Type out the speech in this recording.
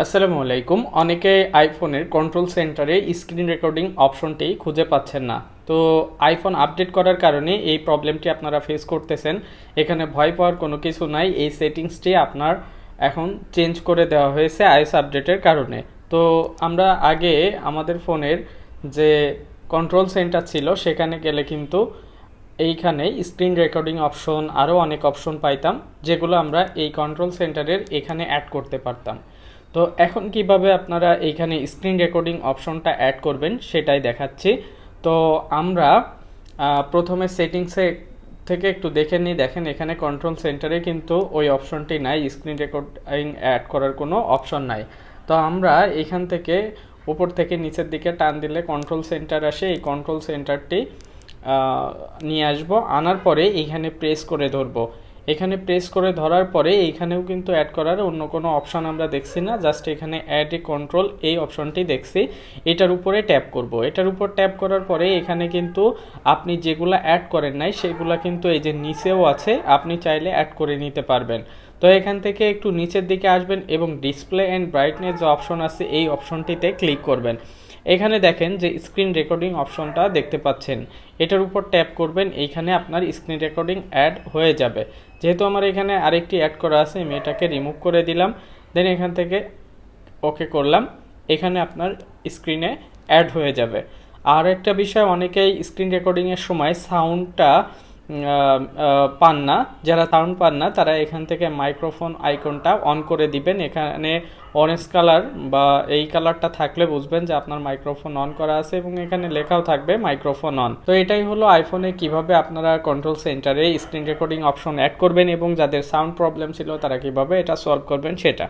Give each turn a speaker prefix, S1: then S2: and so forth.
S1: আসসালামু আলাইকুম। অনেকে আইফোনের কন্ট্রোল সেন্টারে স্ক্রিন রেকর্ডিং অপশনটি খুঁজে পাচ্ছেন না। তো আইফোন আপডেট করার কারণে এই প্রবলেমটি আপনারা ফেস করতেছেন। এখানে ভয় পাওয়ার কোনো কিছু নাই, এই সেটিংসটি আপনার এখন চেঞ্জ করে দেওয়া হয়েছে আইওএস আপডেটের কারণে। তো আমরা আগে আমাদের ফোনের যে কন্ট্রোল সেন্টার ছিল সেখানে গেলে কিন্তু এইখানে স্ক্রিন রেকর্ডিং অপশন আরও অনেক অপশন পাইতাম, যেগুলো আমরা এই কন্ট্রোল সেন্টারের এখানে অ্যাড করতে পারতাম। তো এখন কিভাবে আপনারা এইখানে স্ক্রিন রেকর্ডিং অপশনটা অ্যাড করবেন সেটাই দেখাচ্ছি। তো আমরা প্রথমে সেটিংসে থেকে একটু দেখে নিই। দেখেন এখানে কন্ট্রোল সেন্টারে কিন্তু ওই অপশনটি নাই, স্ক্রিন রেকর্ডিং অ্যাড করার কোনো অপশন নাই। তো আমরা এখান থেকে উপর থেকে নিচের দিকে টান দিলে কন্ট্রোল সেন্টার আসে। এই কন্ট্রোল সেন্টারটি নিয়ে আসবো, আনার পরে এইখানে প্রেস করে ধরবো। এখানে প্রেস করে ধরার পরে এইখানেও কিন্তু অ্যাড করার অন্য কোনো অপশন আমরা দেখছি না, জাস্ট এখানে অ্যাড এ কন্ট্রোল এই অপশনটি দেখছি। এটার উপরে ট্যাপ করব। এটার উপর ট্যাপ করার পরে এখানে কিন্তু আপনি যেগুলো অ্যাড করেন নাই সেগুলো কিন্তু এই যে নিচেও আছে, আপনি চাইলে অ্যাড করে নিতে পারবেন। তো এখান থেকে একটু নিচের দিকে আসবেন এবং ডিসপ্লে অ্যান্ড ব্রাইটনেস যে অপশন আছে এই অপশনটিতে ক্লিক করবেন। এখানে দেখেন যে স্ক্রিন রেকর্ডিং অপশনটা দেখতে পাচ্ছেন, এটার উপর ট্যাপ করবেন। এইখানে আপনার স্ক্রিন রেকর্ডিং অ্যাড হয়ে যাবে। যেহেতু আমার এখানে আরেকটি অ্যাড করা আছে, আমি এটাকে রিমুভ করে দিলাম, দেন এখান থেকে ওকে করলাম। এখানে আপনার স্ক্রিনে অ্যাড হয়ে যাবে। আর একটা বিষয়, অনেকেই স্ক্রিন রেকর্ডিংয়ের সময় সাউন্ডটা পান না। যারা সাউন্ড পান না তারা এখান থেকে মাইক্রোফোন আইকনটা অন করে দিবেন। এখানে অরেঞ্জ কালার বা এই কালারটা থাকলে বুঝবেন যে আপনার মাইক্রোফোন অন করা আছে এবং এখানে লেখাও থাকবে মাইক্রোফোন অন। তো এটাই হলো আইফোনে কিভাবে আপনারা কন্ট্রোল সেন্টারে স্ক্রিন রেকর্ডিং অপশন অ্যাড করবেন এবং যাদের সাউন্ড প্রবলেম ছিল তারা কিভাবে এটা সলভ করবেন সেটা।